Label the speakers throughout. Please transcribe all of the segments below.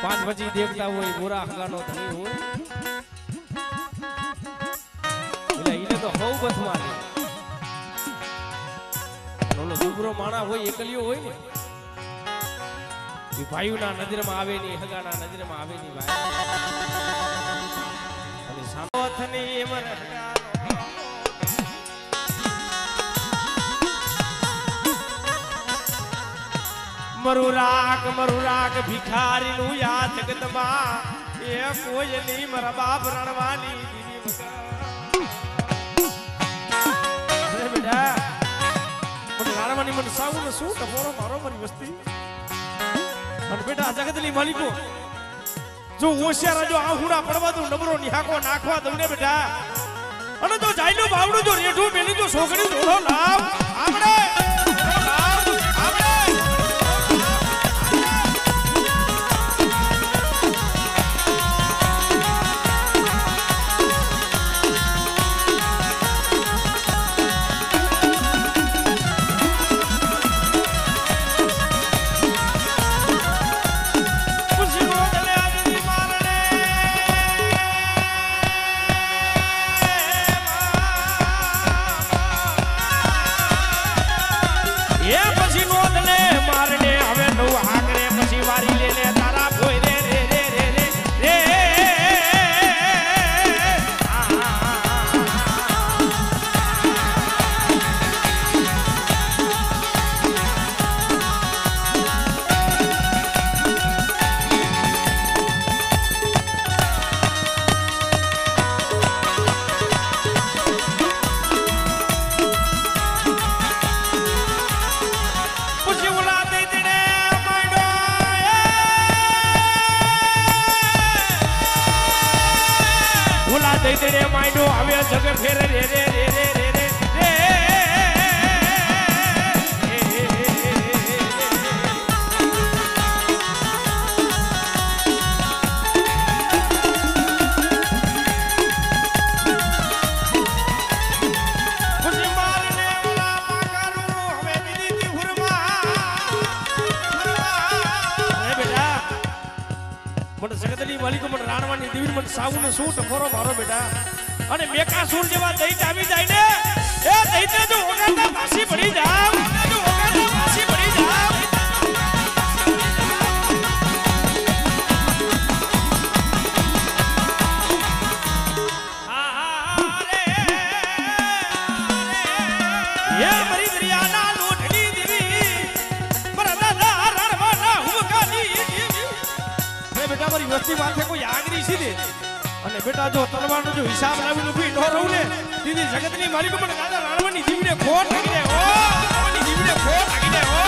Speaker 1: પાંચ પછી દેખતા હોય મોરા હગાનો ધણી હોય એટલે એને તો બહુ બસ મારે ઓલો દુબરો માણા હોય એકલિયો હોય ને એ ભાઈઓના નજરમાં આવે નહીં હગાના નજરમાં આવે નહીં ભાઈ અને સામોથની એમર મરુ રાગ ભિખારી નું યા જગતમાં એ કોઈ નહીં મારા બાપ રણવાની દીદી બેટા મને રાણવાની મને સાવું શું ટપોરો મારો મારી વસ્તી અને બેટા જગતની માલિકો જો હોશિયાર જો આહુડા પડવા દઉં નબરો નિહાકો નાખવા દઉં ને બેટા અને જો જાયલું બાવડું જો રેઠું પેલી જો છોકરી જોડો લાવ આપણે माइंडो हवे जग फेर रे रे रे रे रे रे खुशी मारने वाला माकारू हवे दीदी दी हुरमा रे बेटा मन जगतनी मालिक मन राणवानी देवी मन सावने શું ટફોરો મારો બેટા અને મેકાસુર જેવા દૈત આવી જાય ને એ દૈતે જો ઓગાતા પાછી પડી જાવ જો ઓગાતા પાછી પડી જાવ યે મરી દરિયાના લોટની દેવી બરદાદા રણવાના હુકાની દેવી બેટા મારી વસ્તી માથે કોઈ આગરી સીધે અને બેટા જો તલવારનો જો હિસાબ લાવીને ઉભી ન રહું ને દીદી જગતની માલિકો પણ દાદા રાણવાની જીવને ખોટ લાગી દે ઓ રાણવાની જીવને ખોટ લાગી દે ઓ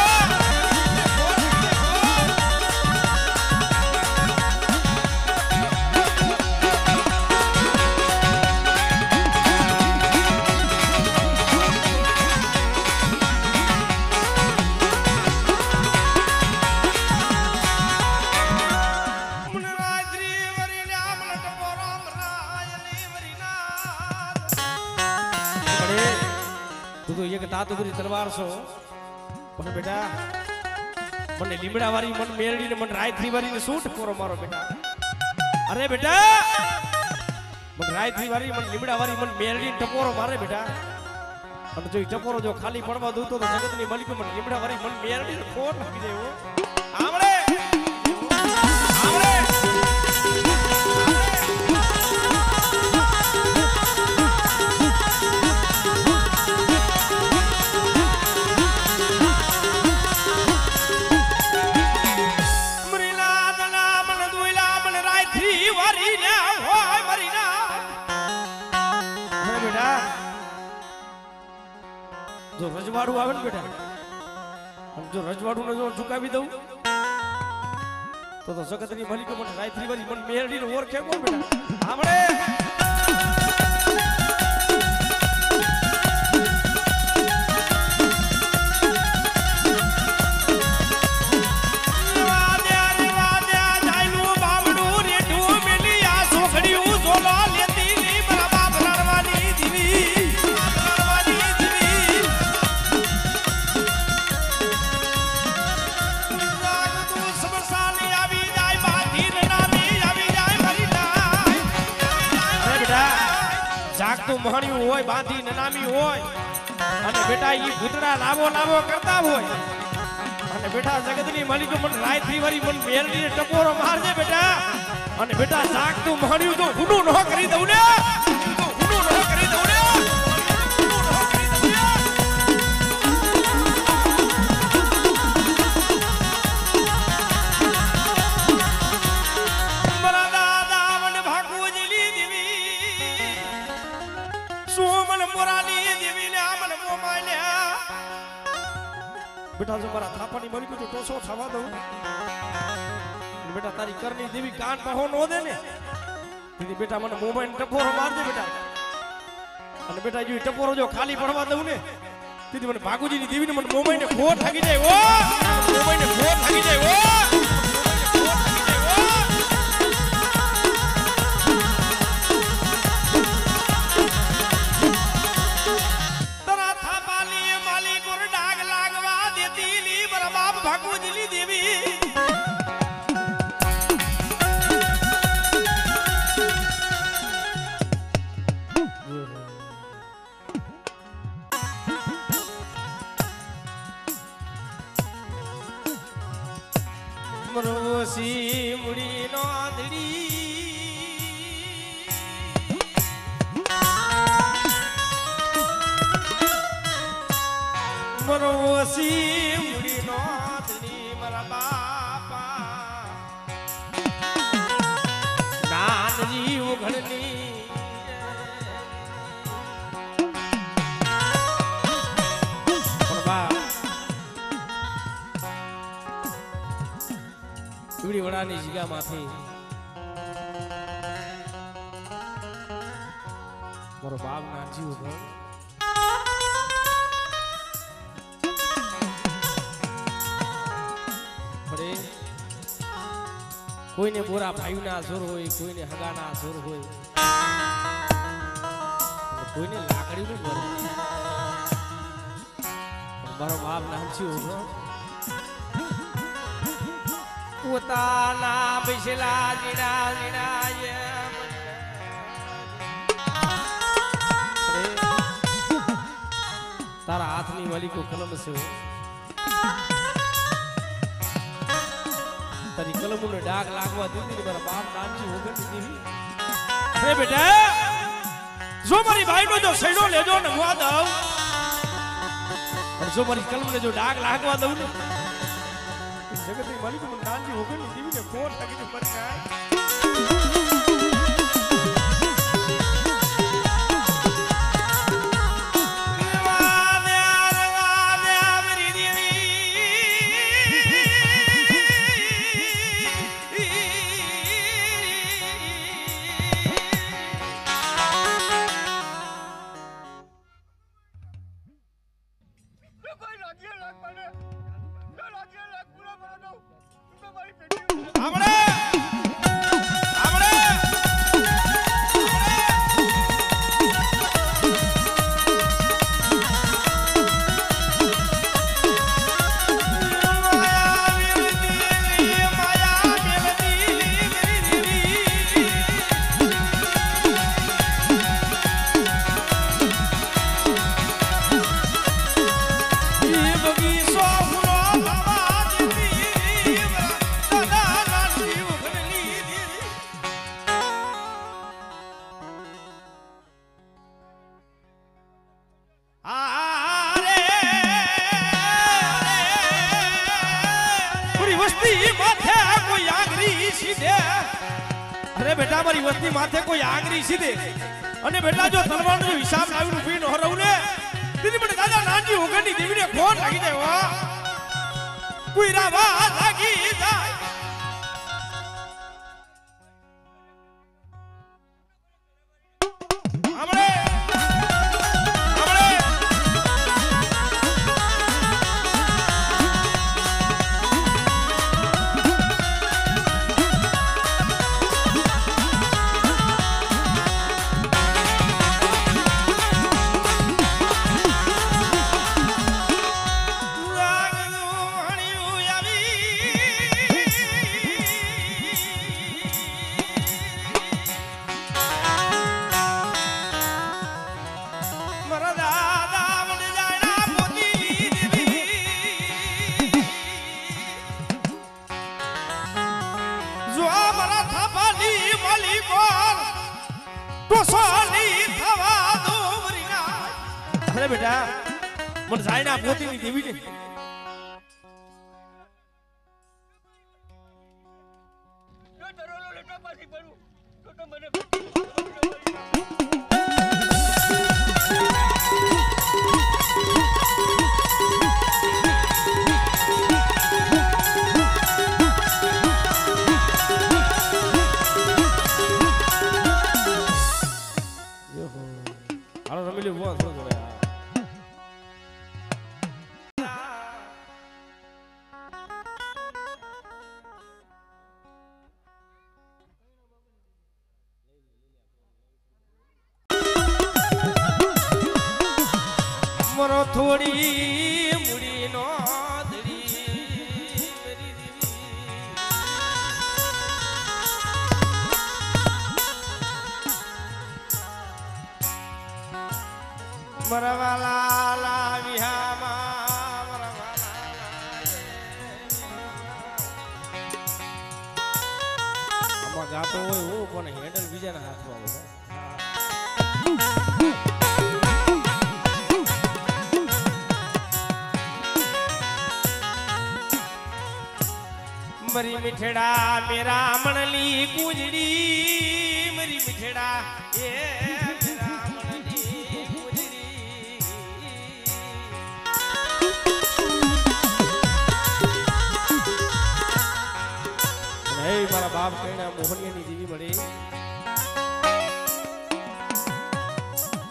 Speaker 1: તાતુગરી તલવાર છો પણ બેટા મને લીમડા વાળી મન મેરડી ને મન રાયથરી વાળી ને શું ટકોરો મારો બેટા અરે બેટા મન રાયથરી વાળી મન લીમડા વાળી મન મેરડી ને ટકોરો મારે બેટા અને જો ટકોરો જો ખાલી પડવા દઉં તો જગતની માલિકો મન લીમડા વાળી મન મેરડી ને ખોટ નાખી દેવો આમળે આમળે જો રજવાડું આવે ને બેટા જો રજવાડું ને જો ઝુકાવી દઉં તો જગતની માલિકો મને રાયથરી વાળી મને મેરડી ને ઓળખે કોણ બેટા આપણે જાગતું મહણ્યું હોય બાંધી નનામી હોય અને બેટા ઈ ભૂતડા લાવો લાવો કરતા હોય અને બેટા જગતની માલિક મન રાયથી વરી મન મેરડીને ટપોરો મારજે બેટા અને બેટા જાગતું મહણ્યું તો હુનું ન કરી દઉં ને તો હુનું ન કરી દઉં ને बेटा जो मारा थापानी मरी को जो टोसो थवा दઉં बेटा तारी करनी देवी कान पर हो नो दे ने दीदी बेटा મને મોબાઈલ ટપોરો માર દે બેટા અને બેટા જો ટપોરો જો ખાલી પડવા દઉં ને દીદી મને ભાગુજી ની દેવી ને મને મોબાઈલ ને ખોટ થાકી જાય ઓ મોબાઈલ ને ખોટ થાકી જાય ઓ भागवतली देवी मरोसी मुड़ी नोदड़ी मरोसी मुड़ी नोदड़ी मरा बापा नान जीव घड़नी चूड़ी वड़ानी जगह माथी मारो बाप नाची हो पड़े कोई ने बोरा भाई ना जोर होय कोई ने हगा ना जोर होय कोई ने लाकड़ी नु बोरे मारो बाप नाची हो પોતાના બેસેલા જીણા જીણા તારા હાથની વાલી કો કલમ છે તારી કલમનો ડાઘ લાગવા દીધી મારા બાપ નામજી વગર દીધી અરે બેટા જો મારી ભાઈનો જો સૈડો લેજો ને હું દઉં અને જો મારી કલમને જો ડાઘ લાગવા દઉં ને जगत में मालिक मन नानजी होकर नी देवी ने कोट लगी ने पर काय अरे बेटा मारी वस्ती माथे कोई आगरी सीधे अने बेटा जो तलवार जो हिसाब लावी पी न हरऊ ने दीदी बड़े दादा नानजी होगनी देवी ने फोन लागी जाए वा कोई रावा लागी जाए हमरे સોલી કોર તો સોલી થવા દો મરીના અરે બેટા મને જાયના પોતીની દેવી ને મરો થોડી મુડી નો દડી મરવાલા લાવ્યામાં આમાં ગાતો હોય હું પણ હેન્ડલ બીજાના હાથમાં હોય मरी मिठड़ा मेरा मनली गुजरी मरी मिठड़ा ये मेरा मनली गुजरी नहीं मारा बाप कहना मोहनिया ની દેવી મળે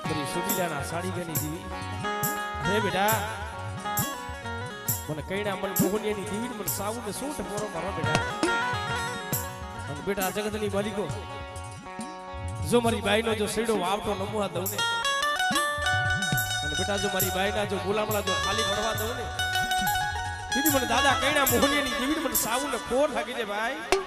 Speaker 1: મરી સુબીલાના સાડી ગની દેવી હે બેટા મને કઈના મન મોહનિયાની દેવી મને સાવું ને સૂટ પોરો મારો બેટા અને બેટા જગતની માલિકો જો મારી બાઈનો જો સેડો વાવતો નમવા દઉં ને અને બેટા જો મારી બાઈના જો ગુલામડા જો ખાલી પડવા દઉં ને દીદી મને દાદા કઈના મોહનિયાની દેવી મને સાવું ને કોર લાગી દે ભાઈ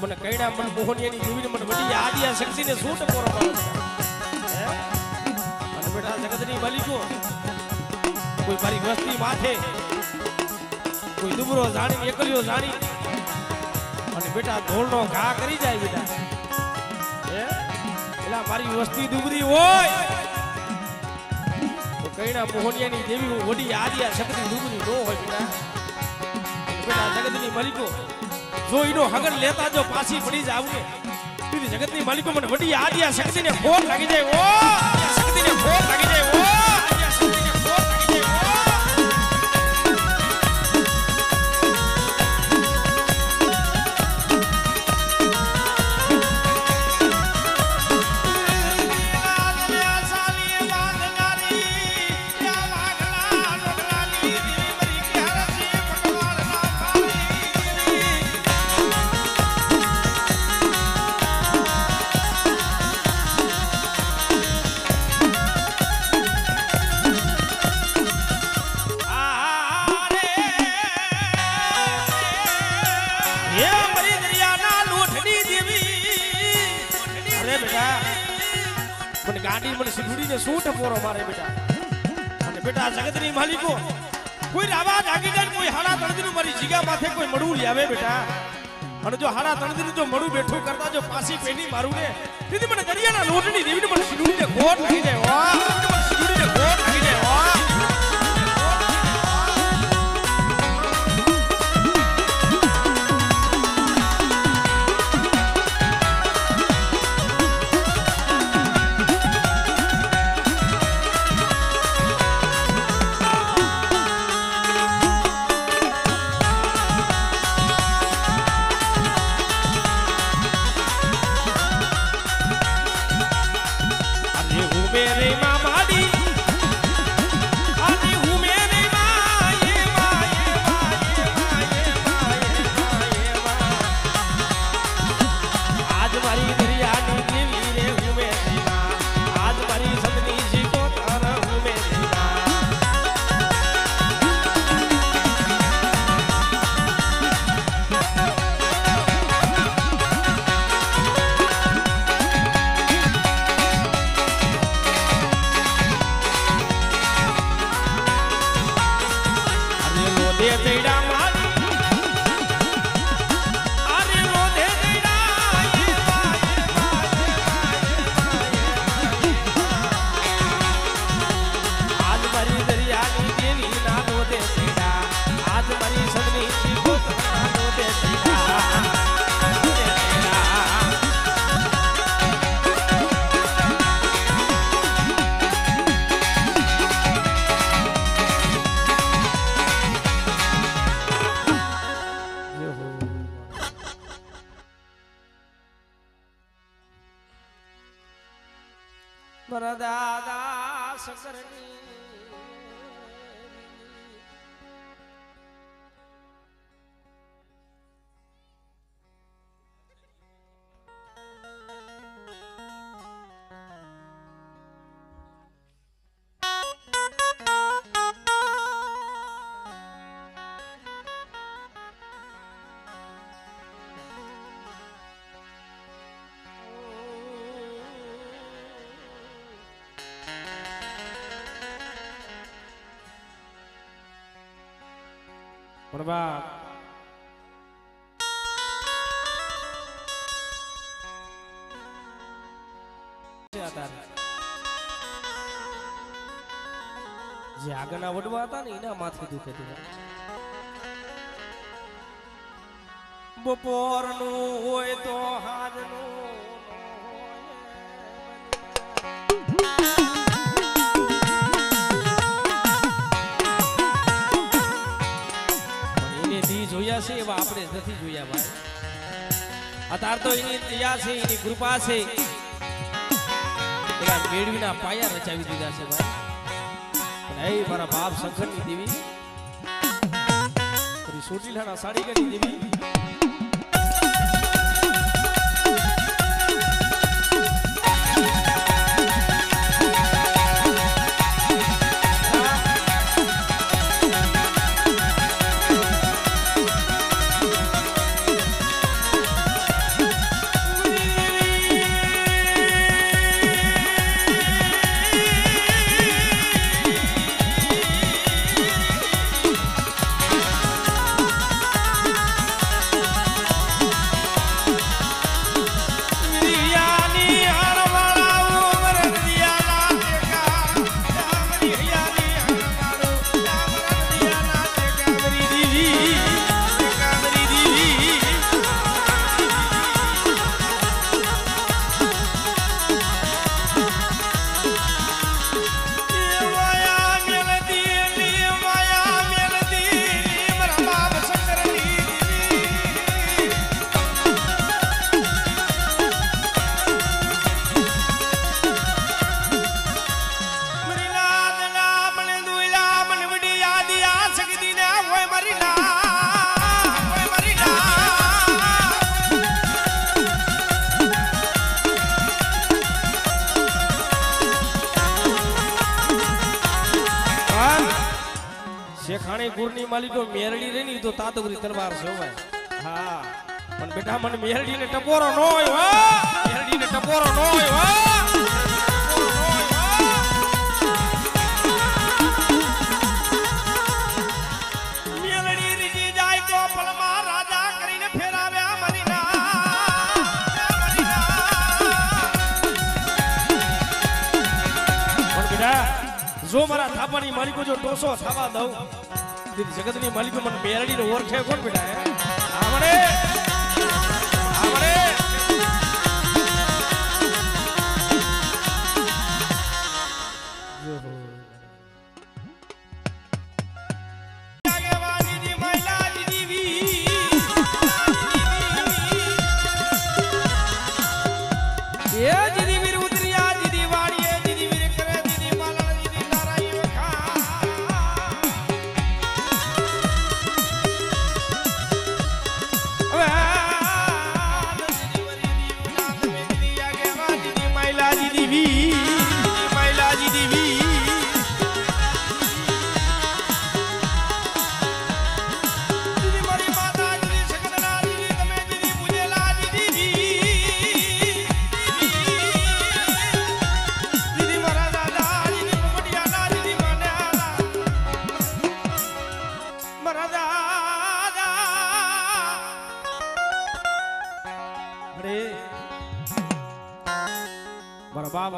Speaker 1: મને કઈના મન મોહનિયાની દેવીને મને વડી આદિયા શક્તિને સૂટ પોરો મારો હે અને બેટા જગતની માલિકો કોઈ મારી વસ્તી માથે કોઈ દુબરો જાણી એકલિયો જાણી અને બેટા ધોળનો ઘા કરી જાય બેટા હે એલા મારી વસ્તી દુબરી હોય તો કઈના મોહનિયાની દેવી વડી આદિયા શક્તિ દુબરી નો હોય બેટા બેટા જગતની માલિકો જો ઈનો હગન લેતા જો પાછી પડી જાવ ને તીરી જગતની માલિકો મને વડી આદિયા શક્તિને ખોર લાગી જાય ઓ શક્તિને ખોર લાગી જાય ઓ આદિયા શક્તિને ખોર લાગી જાય ગાડી મને સિંધુડીને સૂટ પોરો મારે બેટા અને બેટા જગતની માલિકો કોઈ રાવા જાગી જાય કોઈ હાડા તણદીનું મારી જીગા માથે કોઈ મળું લાવે બેટા અને જો હાડા તણદીનું જો મળું બેઠું કરતા જો પાછી પેની મારું ને તેથી મને દરિયાના લોટની દેવીને મને સિંધુડીને ગોટ લાગી જાય વાહ મને સિંધુડીને ગોટ લાગી જાય વાહ તેડા મારી અરે રોધે તેડા આજ મારી દરિયાની દેવી ના રોધે તેડા આજ મારી સગની શીખો ના રોધે તેડા મારા દાદા શંકરની પણ બાપ જે આગળના વડવા હતા ને એના માથે દુખે બપોરનું હોય તો હાજનું જોયા છે એવા આપણે નથી જોયા ભાઈ અત્યાર તો એની દયા છે એની કૃપા છે એના મેળવીના પાયા રચાવી દીધા છે ભાઈ પણ એ મારા બાપ શંકરની દેવી સોટીલાના સાડી કરી દેવી શેખાણી ગુરની માલિકો મેરડી રે ની તો તાતગરી તલવાર છે ભાઈ હા પણ બેટા મને મેરડી ને ટપોરો ન હોય હો મેરડી ને ટપોરો ન હોય હો મેરડી રીજી જાય તો પલમાં રાજા કરીને ફેરાવ્યા મરીના પણ બેટા જો મારા થાપાની માલિકો જો ટોસો થવા દઉં જગતની માલિકો મને મેરડી ને ઓળખે કોણ બેટા આવડે આવડે હવે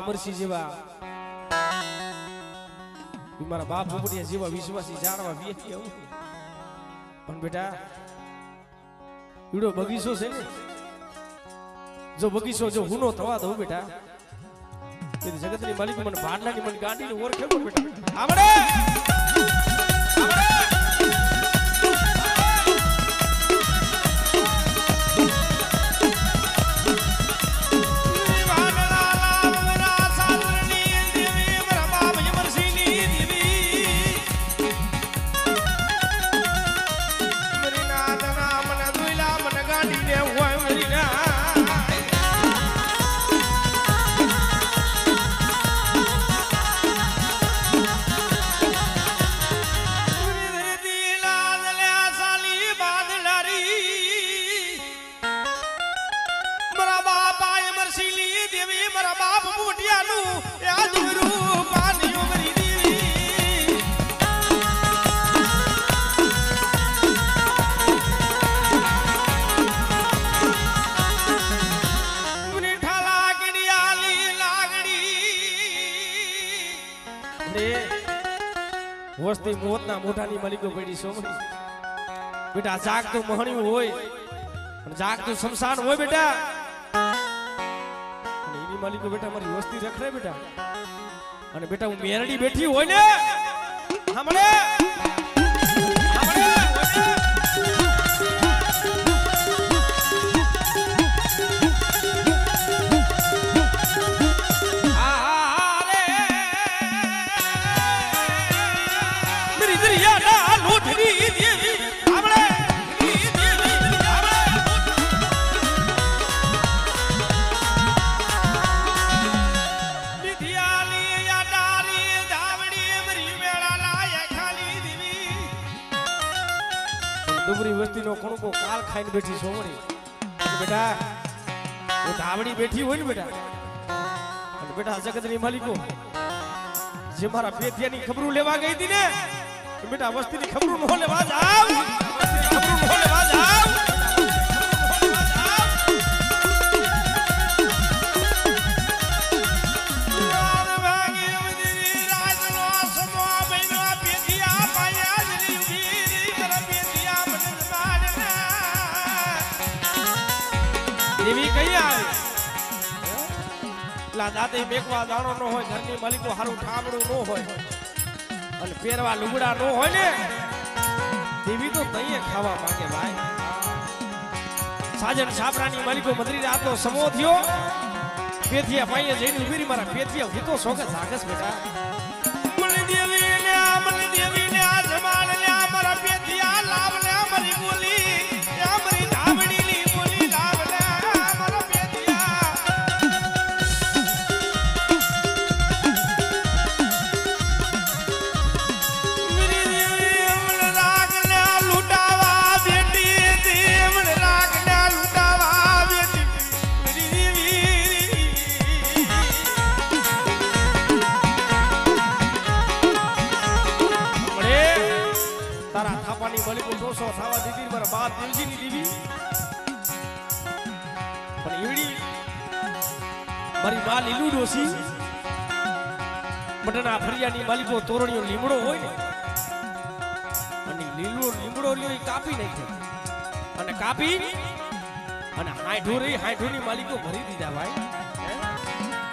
Speaker 1: અમરસિંહ જેવા મારા બાપ ભૂપડિયા જેવા વિશ્વાસી જાણવા વ્યક્તિ આવું પણ બેટા ઈડો બગીચો છે ને જો બગીચો જો હુનો થવા દઉં બેટા તેની જગતની માલિક મને ભાડલાની મને ગાંડીને ઓળખે પણ બેટા આવડે વસ્તી મોતના મોઢાની માલિકો પડી સોમરી બેટા જાગતું મહણ્યું હોય અને જાગતું શમશાન હોય બેટા અને એની માલિકો બેટા મારી વસ્તી રખડે બેટા અને બેટા હું મેરડી બેઠી હોય ને સાંભળે ડુબરી વસ્તીનો કણકો કાલ ખાઈને બેઠી સોમરી બેટા હું ધાવડી બેઠી હોય ને બેટા અને બેટા જગતની માલિકો જે મારા પેથિયાની ખબરું લેવા ગઈ હતી ને બેટા વસ્તીની ખબરું નો લેવા જાવ ખબરું નો લેવા જાવ દેવી કઈ આવે લા દાતે મેકવા દાણો નો હોય ઘરની માલિકો હારું ઠામડું નો હોય અને પહેરવા લુગડા નો હોય ને દેવી તો તઈએ ખાવા માંગે ભાઈ સાજન છાપરાની માલિકો મંદિર રાતનો સમો થયો પેથિયા પાઈએ જઈને ઉભી રહી મારા પેથિયા હું તો સોગે જાગસ બેટા મને દેવી ને આ જમાન ને આ મારા પેથિયા લાવ ને મારી બોલી આ મારી ધાવડી ની બોલી લાવ ને મારા પેથિયા મેરી દેવી મને રાગ ને લૂટાવા બેટી દેવન રાગ ને લૂટાવા બેટી મેરી દેવી તારા થાપાની મલિકો દોસો થાવા દીધી મારા બાપ દેવજીની દીવી પણ એવડી મારી માં લીલું ડોસી મટના ફરિયાની માલિકો તોરણીઓ લીમડો હોય ને અને લીમડો લ્યો કાપી નાખ્યો અને કાપી અને હાઈઢોની માલિકો ભરી દીધા ભાઈ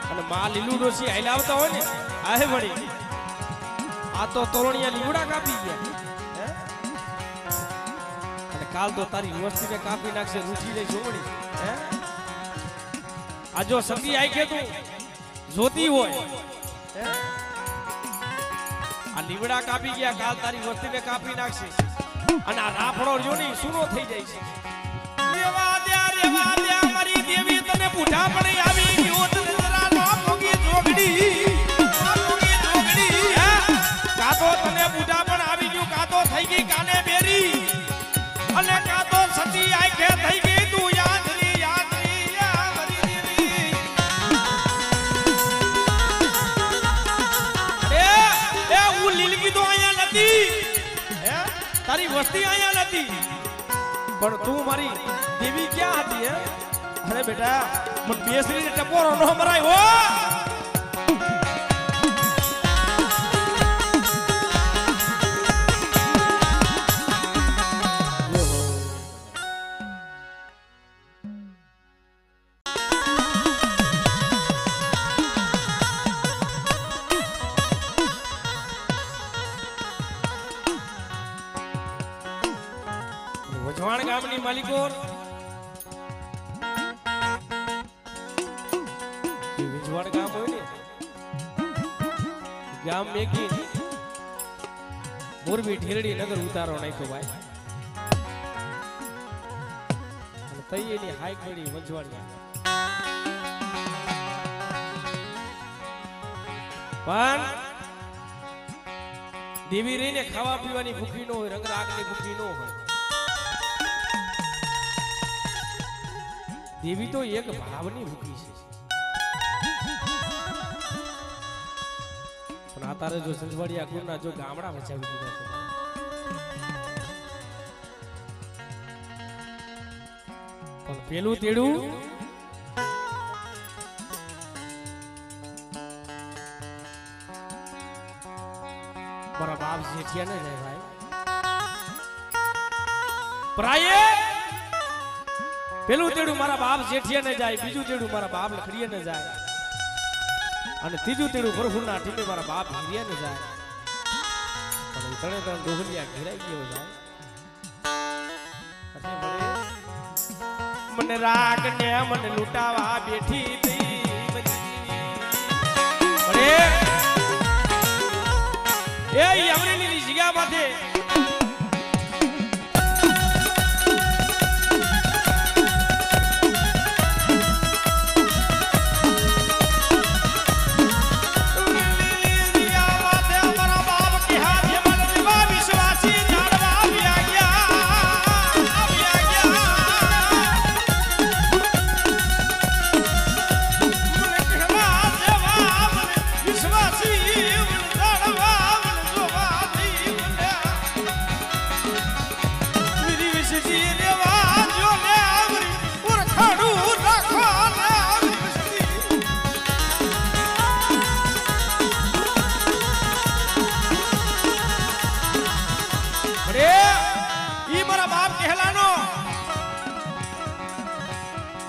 Speaker 1: અને માં લીલું ડોસી હાઈલાવતા હોય ને આહે વળી આ તો તોરણીયા લીમડા કાપી ગયા કાલ તો તારી વસ્તીને કાપી નાખશે રૂઠી જાય જોવડી હે આ જો સતી આઈ કે તું જોતી હોય હે આ લીમડા કાપી ગયા કાલ તારી વસ્તીને કાપી નાખશે અને આ રાફડો જોની સુનો થઈ જાય છે રેવા દે મારી દેવી તને પૂઠા પડી આવી ગયો તને જરા નો પોગી જોગડી હે કાતો તને પૂઠા પણ આવી ગયું કાતો થઈ ગઈ કાને બેરી અને કાતો સતી આઈ કે થઈ ગઈ તું યાદ રી મારી દેવી એ હું લીલકી તો અહીંયા નથી હે તારી વસ્તી અહીંયા નથી પણ તું મારી દેવી ક્યાં હતી હે અરે બેટા મને બેસરીને ટપોરો નો મરાય હો વિંજવાડ ગામની માલિકો વિંજવાડ ગામ હોય ને ગામ મેકી મોરબી ઢેરડી નગર ઉતારો નાખ્યો ભાઈ અને તૈયેની હાઈક મળી વિંજવાડ પણ દેવી રહીને ખાવા પીવાની ભૂખી ન હોય રંગ રાગની ભૂખી ન હોય દેવી તો એક ભાવની ભૂખી છે પણ આ તારે જો સંજવાડિયા કુરના જો ગામડા બચાવી દીધા છે પણ પેલું તેડું મારા બાપ જેઠિયા ને જાય ભાઈ પ્રાય પેલું તેડું મારા બાપ જેઠિયા ને જાય બીજું તેડું મારા બાપ લખડીયા ને જાય અને ત્રીજું તેડું ભરફુરના ટીમે મારા બાપ હીરિયા ને જાય પણ ત્રણે ત્રણ ડોહલિયા ઘેરાઈ ગયો જાય મને રાગ ને મને લૂંટાવા બેઠી હતી એ અમરેલીની જગ્યા માથે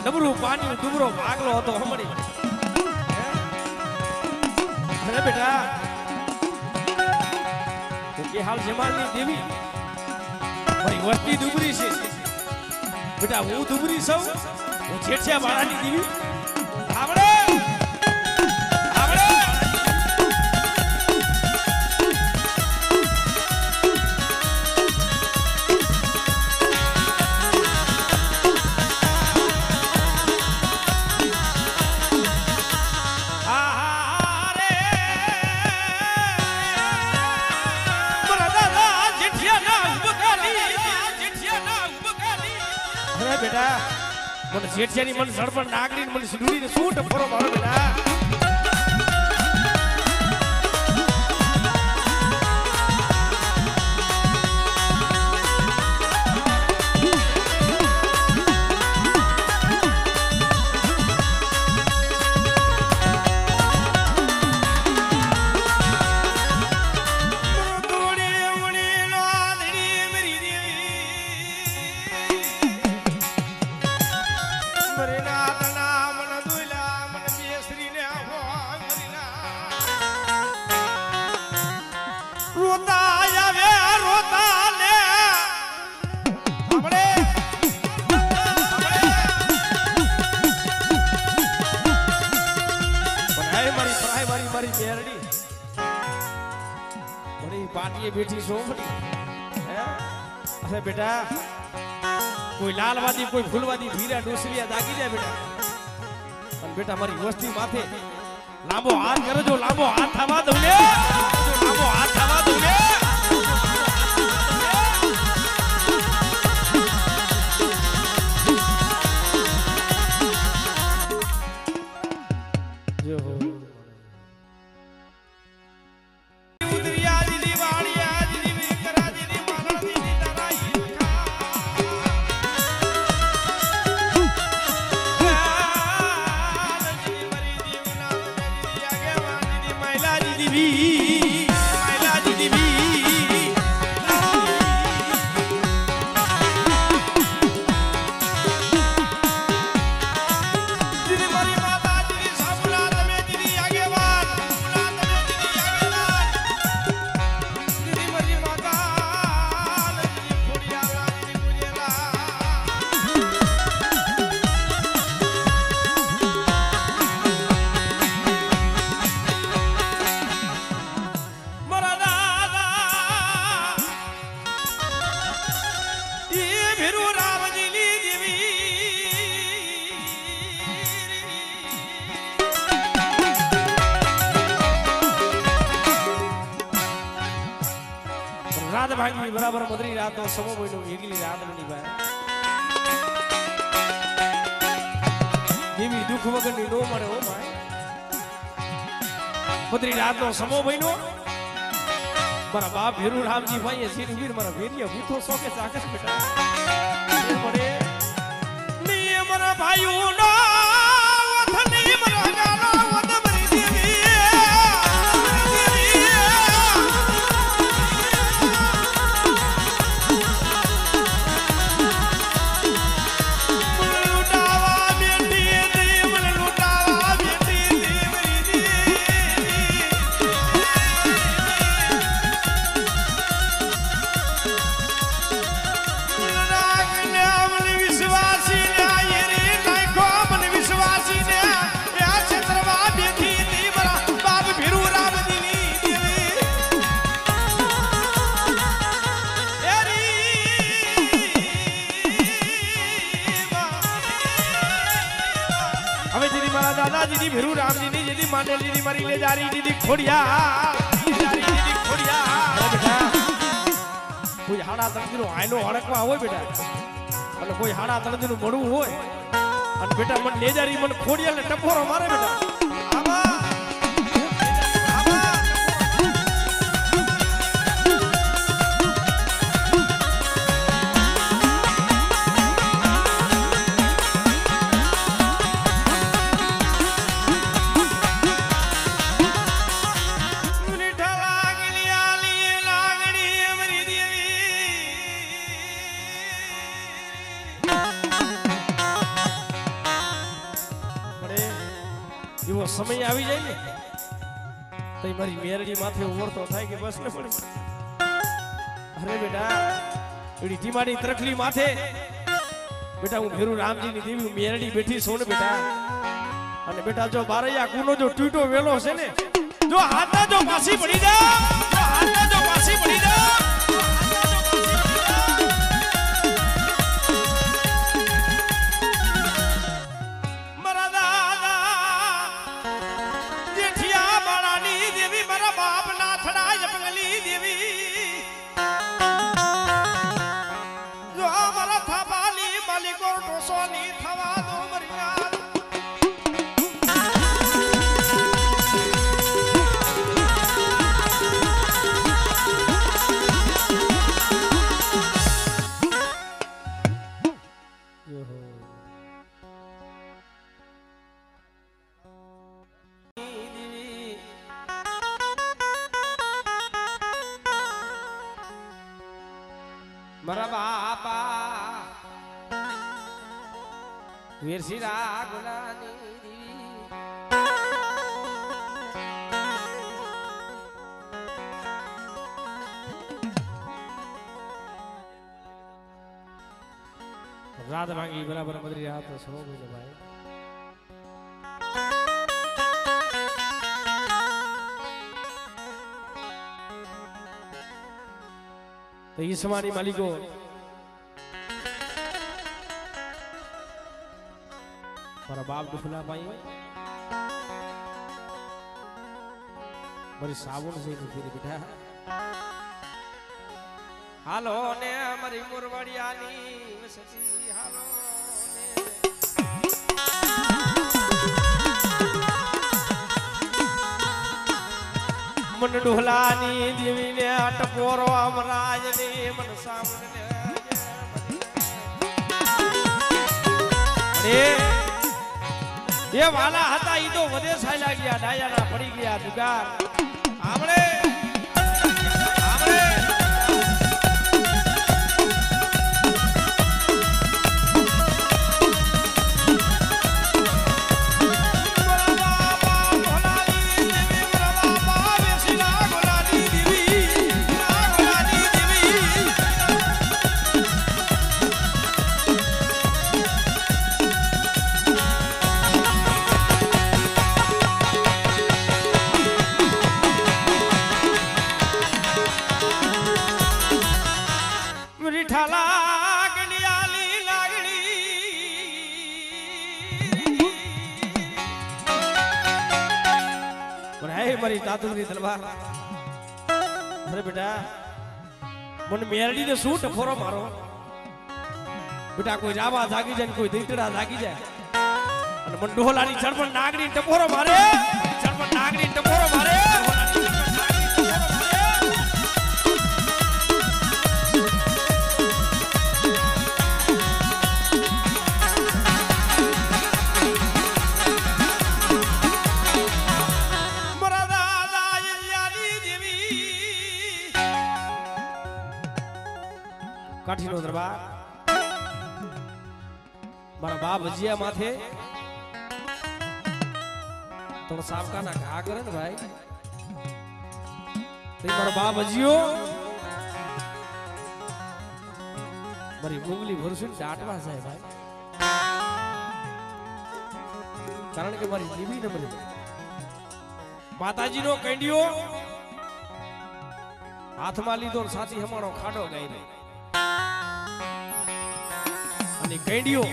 Speaker 1: ડબરું પાણી ડુબરો ભાગલો હતો હમણી અરે બેટા કે હાલ જમાલની દેવી મારી વસ્તી ડુબરી છે બેટા હું ડુબરી છું હું જેઠિયા વાળાની દેવી આવડે બેટા મને જેઠિયાની મને સડપણ નાગરી મને સિંદૂરીને સૂટ ફરો મારો બેટા બેઠી છો અરે બેટા કોઈ લાલવાદી કોઈ ફૂલવાદી ભીરા ડોસરિયા દાગી જાય બેટા અને બેટા મારી વસ્તી માથે લાંબો હાથ કરજો લાંબો હાથ થવા દઉં ને લાંબો હાથ થવા દઉં ને વી રાત ભાંગી બરાબર મધરી રાત નો સમો મહિનો એકલી રાત બની ભાઈ દેવી દુઃખ વગરની નો મળે હો ભાઈ મધરી રાત નો સમો મહિનો મારા બાપ ભેરુ રામજી ભાઈ શ્રી વીર મારા વીરિયા ભૂતો સોકે ચાકસ બેટા પડે ની મારા ભાઈઓ નો વથની મારા ગાનો વદ મરી દેવી दादाजी भीरू रामजी ने यदि मांडेली नी मरी ले जा रही दीदी खोड़िया दीदी खोड़िया बेटा कोई हाड़ा तंजीरो आयलो हड़कवा होय बेटा અને કોઈ હાડા તળદીનું મળવું હોય અને બેટા મને ले जा रही મને ખોડિયા ને ટપોરો મારે બેટા આવા એવો સમય આવી જાય ને તો મારી મેરડી માથે ઉમરતો થાય કે બસ ને પડી અરે બેટા એડી ધીમાની તરખલી માથે બેટા હું ભેરુ રામજી ની દેવી મેરડી બેઠી છું ને બેટા અને બેટા જો બારૈયા કુનો જો ટૂટો વેલો છે ને જો હાથા જો પાછી પડી જા હાથા જો પાછી પડી જા मरा बापा वीरसिरा गुलानी रात मांगी बराबर मदरी रात तो सो गई भाई तो ये समानी मालिको मारा बाप दुखला पाई बड़ी साबुन से फिर बेटा हालो ने हमारी मुरवड़ियानी सची हालो मन डोलानी देवी ने अटपोरो अमराज ने मन सामने अरे ये वाला हता ई तो वदे सायला गया डायाना पड़ी गया दुगार आमड़े મારી તાતુરી તલવાર અરે બેટા મને મેરડી ને શું ટફોરો મારો બેટા કોઈ રાવા જાગી જાય કોઈ દીતડા જાગી જાય અને મને ડોલાની ચડપણ નાગડી ટપોરો મારે ચડપણ નાગડી ટપોરો મારે કાઠીનો દરબાર મારા બા ભજીયા માથે થોડો સાવકાના ઘા કરે ને ભાઈ તે મારો બા ભજીયો મારી મુંગલી ભરસું દાટવા જાય ભાઈ કારણ કે મારી દીવી ને મને માતાજીનો કંડિયો હાથમાં લીધો સાથી હમાણો ખાડો ગાઈ રહી અને કંડિયો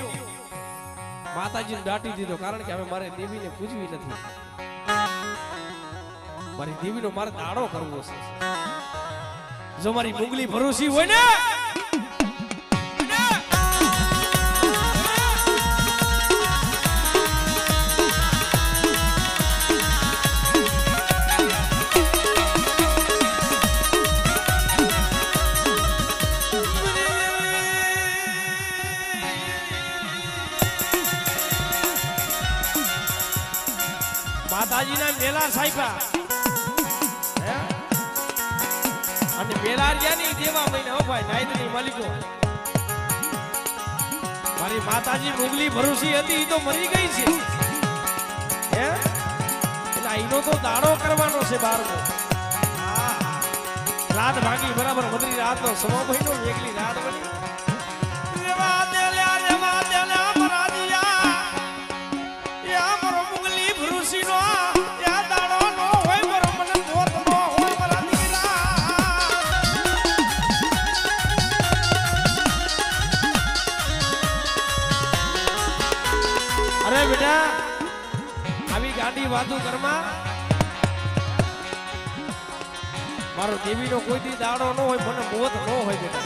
Speaker 1: માતાજીને દાટી દીધો કારણ કે હવે મારે દેવીને પૂજવી નથી મારી દેવીનો મારે દાડો કરવો છે જો મારી મુંગલી ભરોસી હોય ને માતાજીના મેલા સાઈપા અને મેલારિયાની દેવા મહિના હો ભાઈ નાઈદની માલિકો મારી માતાજી મુગલી ભરોસી હતી તો મરી ગઈ છે હે એટલે એનો તો દાડો કરવાનો છે બારનો રાત ભાગી બરાબર મધરી રાતનો સમો મહિનો એકલી રાત બની રેવા દેલ્યા મરાદિયા યા મરો મુગલી ભરોસીનો અરે બેટા આવી ગાડી વાતું કરમાં મારો દેવીનો કોઈ દી દાડો ન હોય મને મોત ન હોય બેટા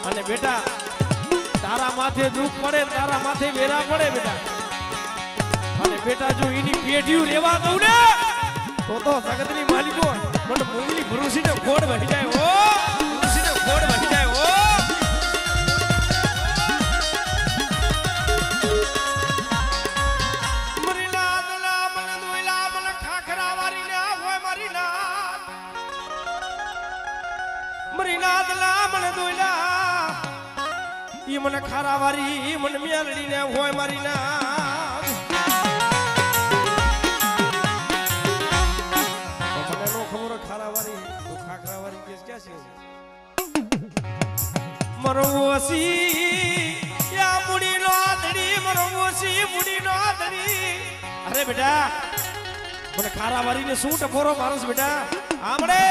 Speaker 1: અને બેટા તારા માથે દુઃખ પડે તારા માથે વેરા પડે બેટા અને બેટા જો એની પેઢીઓ રેવા દઉં ને તો જગતની માલિકો મને મુંગલી ભરોસીને ખોડ વહી જાય હો ભરોસીને ખોડ વહી જાય હો મને ખારા વારી મને મેલડી ને હોય મારી ના મને નો ખબર ખારા વારી તો ખાખરા વારી કેસ ક્યાં છે મરવસી યા મુડી નો આદડી મરવસી મુડી નો આદડી અરે બેટા મને ખારા વારી ને શું ટફોરો મારસ બેટા આમડે